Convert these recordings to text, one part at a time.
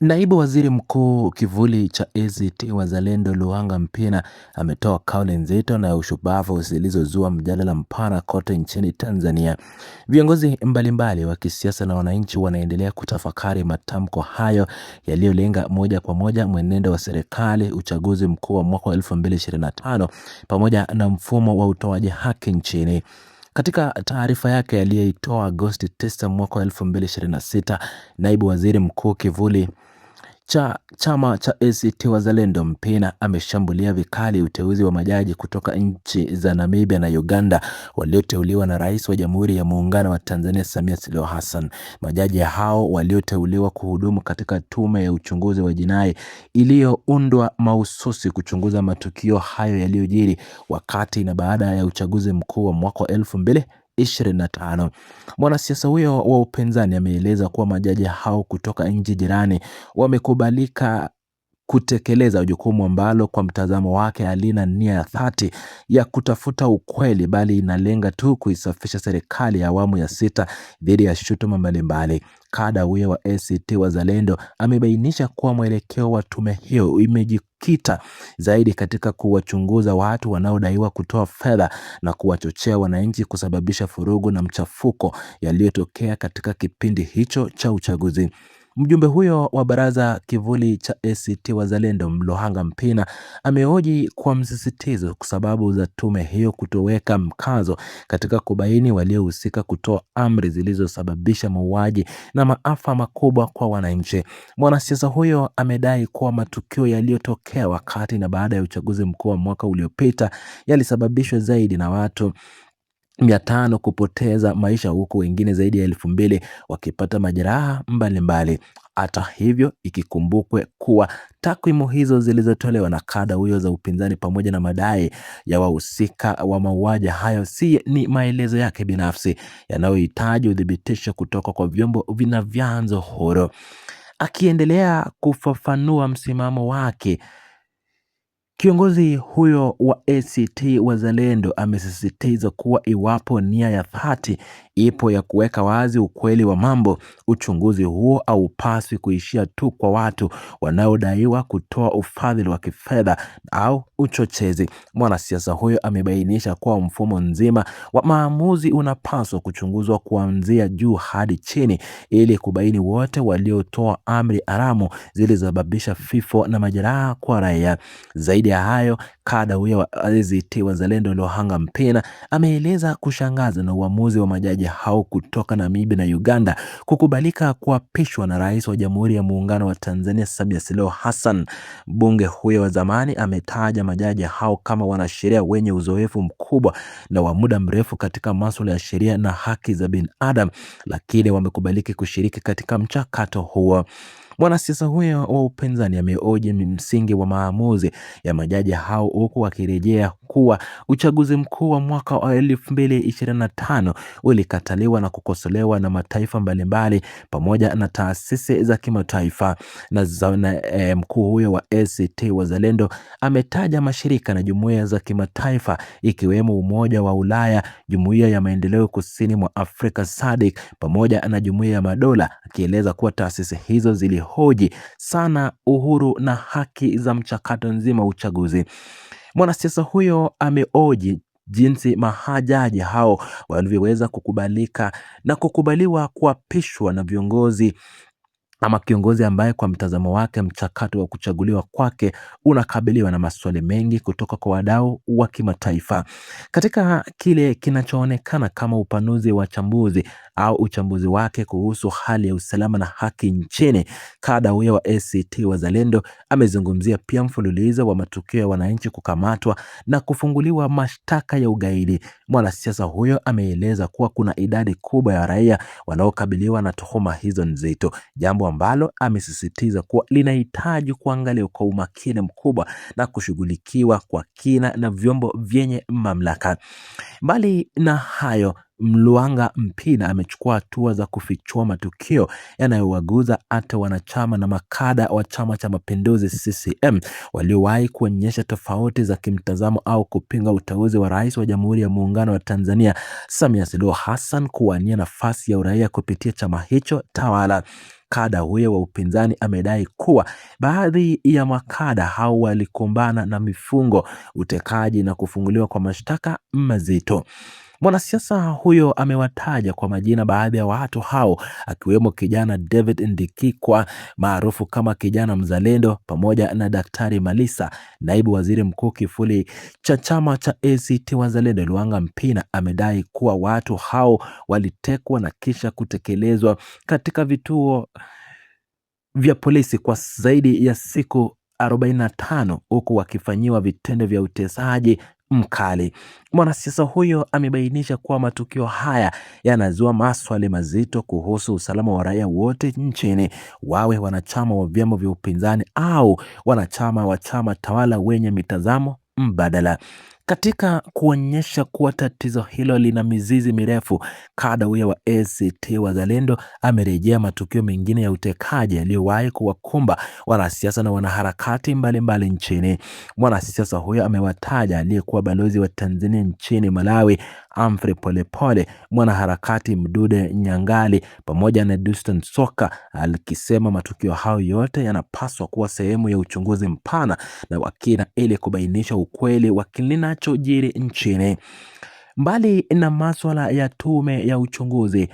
Naibu Waziri Mkuu kivuli cha ACT Wazalendo Luhanga Mpina ametoa kauli nzito na ushupavu zilizozua mjadala mpana kote nchini Tanzania. Viongozi mbalimbali wa kisiasa na wananchi wanaendelea kutafakari matamko hayo yaliyolenga moja kwa moja mwenendo wa serikali, uchaguzi mkuu wa mwaka 2025 pamoja na mfumo wa utoaji haki nchini. Katika taarifa yake aliyoitoa Agosti 9 mwaka 2026, Naibu Waziri Mkuu kivuli cha chama cha ACT Wazalendo Mpina ameshambulia vikali uteuzi wa majaji kutoka nchi za Namibia na Uganda walioteuliwa na Rais wa Jamhuri ya Muungano wa Tanzania Samia Suluhu Hassan. Majaji hao walioteuliwa kuhudumu katika tume ya uchunguzi wa jinai iliyoundwa mahususi kuchunguza matukio hayo yaliyojiri wakati na baada ya uchaguzi mkuu wa mwaka 2025. Mwanasiasa huyo wa upinzani ameeleza kuwa majaji hao kutoka nchi jirani wamekubalika kutekeleza jukumu ambalo kwa mtazamo wake halina nia ya dhati ya kutafuta ukweli, bali inalenga tu kuisafisha serikali ya awamu ya sita dhidi ya shutuma mbalimbali. Kada huyo wa ACT Wazalendo amebainisha kuwa mwelekeo wa tume hiyo umejikita zaidi katika kuwachunguza watu wanaodaiwa kutoa fedha na kuwachochea wananchi kusababisha furugu na mchafuko yaliyotokea katika kipindi hicho cha uchaguzi. Mjumbe huyo wa baraza kivuli cha ACT Wazalendo Luhanga Mpina amehoji kwa msisitizo kwa sababu za tume hiyo kutoweka mkazo katika kubaini waliohusika kutoa amri zilizosababisha mauaji na maafa makubwa kwa wananchi. Mwanasiasa huyo amedai kuwa matukio yaliyotokea wakati na baada ya uchaguzi mkuu wa mwaka uliopita yalisababishwa zaidi na watu 500 kupoteza maisha huku wengine zaidi ya 2000 wakipata majeraha mbalimbali. Hata hivyo, ikikumbukwe kuwa takwimu hizo zilizotolewa na kada huyo za upinzani pamoja na madai ya wahusika wa mauaji hayo ni maelezo yake binafsi yanayohitaji udhibitisho kutoka kwa vyombo vina vyanzo huru. Akiendelea kufafanua msimamo wake, kiongozi huyo wa ACT Wazalendo amesisitiza kuwa iwapo nia ya dhati ipo ya kuweka wazi ukweli wa mambo, uchunguzi huo haupaswi kuishia tu kwa watu wanaodaiwa kutoa ufadhili wa kifedha au uchochezi. Mwanasiasa huyo amebainisha kuwa mfumo nzima wa maamuzi unapaswa kuchunguzwa kuanzia juu hadi chini ili kubaini wote waliotoa amri haramu zilizosababisha vifo na majeraha kwa raia. Zaidi ya hayo, kada huyo wa ACT Wazalendo Luhanga Mpina ameeleza kushangazwa na uamuzi wa majaji hao kutoka Namibia na Uganda kukubalika kuapishwa na Rais wa Jamhuri ya Muungano wa Tanzania Samia Suluhu Hassan. Bunge huyo wa zamani ametaja majaji hao kama wanasheria wenye uzoefu mkubwa na wa muda mrefu katika masuala ya sheria na haki za binadamu, lakini wamekubaliki kushiriki katika mchakato huo. Mwanasiasa huyo wa upinzani amehoji msingi wa maamuzi ya majaji hao huku akirejea kuwa uchaguzi mkuu wa mwaka wa 2025 ulikataliwa na kukosolewa na mataifa mbalimbali pamoja na taasisi za kimataifa. Mkuu huyo wa ACT Wazalendo ametaja mashirika na jumuiya za kimataifa ikiwemo Umoja wa Ulaya, Jumuiya ya Maendeleo Kusini mwa Afrika SADC pamoja na Jumuiya ya Madola, akieleza kuwa taasisi hizo zilihoji sana uhuru na haki za mchakato nzima wa uchaguzi. Mwanasiasa huyo amehoji jinsi majaji hao walivyoweza kukubalika na kukubaliwa kuapishwa na kiongozi ambaye kwa mtazamo wake mchakato wa kuchaguliwa kwake unakabiliwa na maswali mengi kutoka kwa wadau wa kimataifa. Katika kile kinachoonekana kama upanuzi wa uchambuzi wake kuhusu hali ya usalama na haki nchini, kada huyo wa ACT Wazalendo amezungumzia pia mfululizo wa matukio ya wananchi kukamatwa na kufunguliwa mashtaka ya ugaidi. Mwanasiasa huyo ameeleza kuwa kuna idadi kubwa ya raia wanaokabiliwa na tuhuma hizo nzito, jambo ambalo amesisitiza kuwa linahitaji kuangaliwa kwa umakini mkubwa na kushughulikiwa kwa kina na vyombo vyenye mamlaka. Mbali na hayo, Luhanga Mpina amechukua hatua za kufichua matukio yanayowaguza hata wanachama na makada wa Chama cha Mapinduzi CCM waliowahi kuonyesha tofauti za kimtazamo au kupinga uteuzi wa Rais wa Jamhuri ya Muungano wa Tanzania Samia Suluhu Hassan kuwania nafasi ya uraia kupitia chama hicho tawala. Kada huyo wa upinzani amedai kuwa baadhi ya makada hao walikumbana na mifungo, utekaji na kufunguliwa kwa mashtaka mazito. Mwanasiasa huyo amewataja kwa majina baadhi ya watu hao, akiwemo kijana David Ndikikwa maarufu kama kijana mzalendo, pamoja na Daktari Malisa. Naibu waziri mkuu kifuli cha chama cha ACT Wazalendo Luhanga Mpina amedai kuwa watu hao walitekwa na kisha kutekelezwa katika vituo vya polisi kwa zaidi ya siku 45 huku wakifanyiwa vitendo vya utesaji mkali. Mwanasiasa huyo amebainisha kuwa matukio haya yanazua maswali mazito kuhusu usalama wa raia wote nchini, wawe wanachama wa vyama vya upinzani au wanachama wa chama tawala wenye mitazamo mbadala. Katika kuonyesha kuwa tatizo hilo lina mizizi mirefu, kada huyo wa ACT Wazalendo amerejea matukio mengine ya utekaji yaliyowahi kuwakumba wanasiasa na wanaharakati mbalimbali nchini. Mwanasiasa huyo amewataja aliyekuwa balozi wa Tanzania nchini Malawi Humphrey Polepole, mwanaharakati Mdude Nyangali pamoja na Dunstan Soka, alikisema matukio hayo yote yanapaswa kuwa sehemu ya uchunguzi mpana na wa kina ili kubainisha ukweli wa kinachojiri nchini. Mbali na masuala ya tume ya uchunguzi,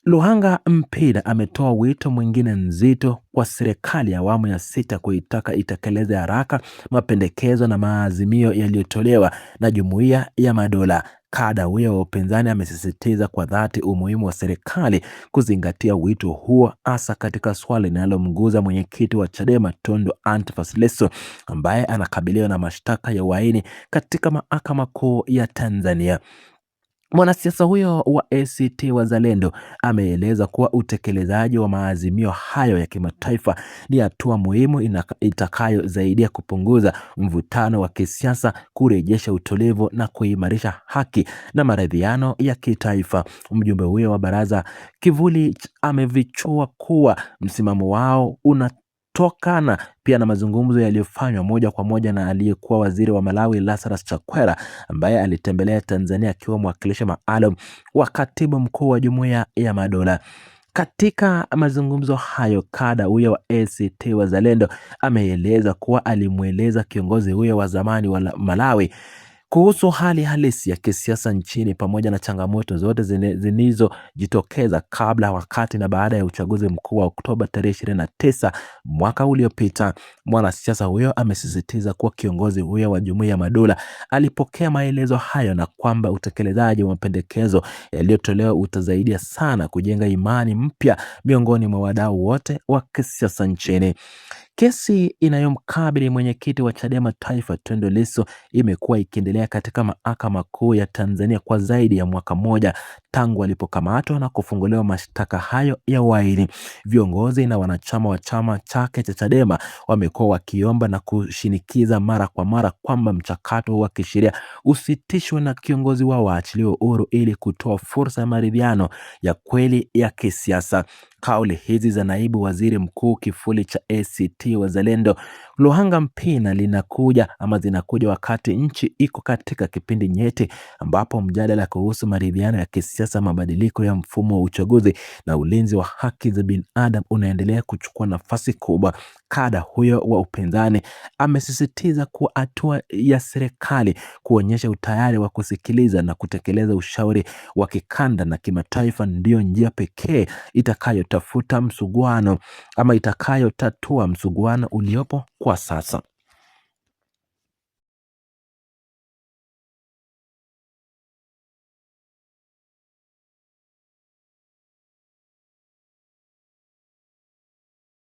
Luhanga Mpina ametoa wito mwingine nzito kwa serikali ya awamu ya 6 kuitaka itekeleze haraka mapendekezo na maazimio yaliyotolewa na Jumuiya ya Madola. Kada huyo wa upinzani amesisitiza kwa dhati umuhimu wa serikali kuzingatia wito huo, hasa katika swali linalomguza mwenyekiti wa Chadema Tundu Antipas Lissu ambaye anakabiliwa na mashtaka ya uhaini katika Mahakama Kuu ya Tanzania. Mwanasiasa huyo wa ACT Wazalendo ameeleza kuwa utekelezaji wa maazimio hayo ya kimataifa ni hatua muhimu itakayosaidia kupunguza mvutano wa kisiasa, kurejesha utulivu na kuimarisha haki na maridhiano ya kitaifa. Mjumbe huyo wa baraza kivuli amevichua kuwa msimamo wao unatokana pia na mazungumzo yaliyofanywa moja kwa moja na aliyekuwa waziri wa Malawi Lazarus Chakwera ambaye alitembelea Tanzania akiwa mwakilishi maalum wa katibu mkuu wa Jumuiya ya Madola. Katika mazungumzo hayo, kada huyo wa ACT Wazalendo ameeleza kuwa alimweleza kiongozi huyo wa zamani wa Malawi kuhusu hali halisi ya kisiasa nchini pamoja na changamoto zote zilizojitokeza kabla, wakati na baada ya uchaguzi mkuu wa Oktoba tarehe 29 mwaka uliopita. Mwanasiasa huyo amesisitiza kuwa kiongozi huyo wa Jumuiya ya Madola alipokea maelezo hayo na kwamba utekelezaji wa mapendekezo yaliyotolewa utasaidia sana kujenga imani mpya miongoni mwa wadau wote wa kisiasa nchini. Kesi inayomkabili mwenyekiti wa Chadema Taifa Tundu Lissu imekuwa ikiendelea katika Mahakama Kuu ya Tanzania kwa zaidi ya mwaka mmoja tangu alipokamatwa na kufunguliwa mashtaka hayo ya uhaini. Viongozi na wanachama wa chama chake cha Chadema wamekuwa wakiomba na kushinikiza mara kwa mara kwamba mchakato wa kisheria usitishwe na kiongozi wao waachiliwe huru ili kutoa fursa ya maridhiano ya kweli ya kisiasa. Kauli hizi za naibu waziri mkuu kifuli cha ACT Wazalendo Luhanga Mpina zinakuja wakati nchi iko katika kipindi nyeti ambapo mjadala kuhusu maridhiano ya kisiasa, mabadiliko ya mfumo wa uchaguzi na ulinzi wa haki za binadamu unaendelea kuchukua nafasi kubwa. Kada huyo wa upinzani amesisitiza kuwa hatua ya serikali kuonyesha utayari wa kusikiliza na kutekeleza ushauri wa kikanda na kimataifa ndio njia pekee itakayotatua msuguano uliopo kwa sasa.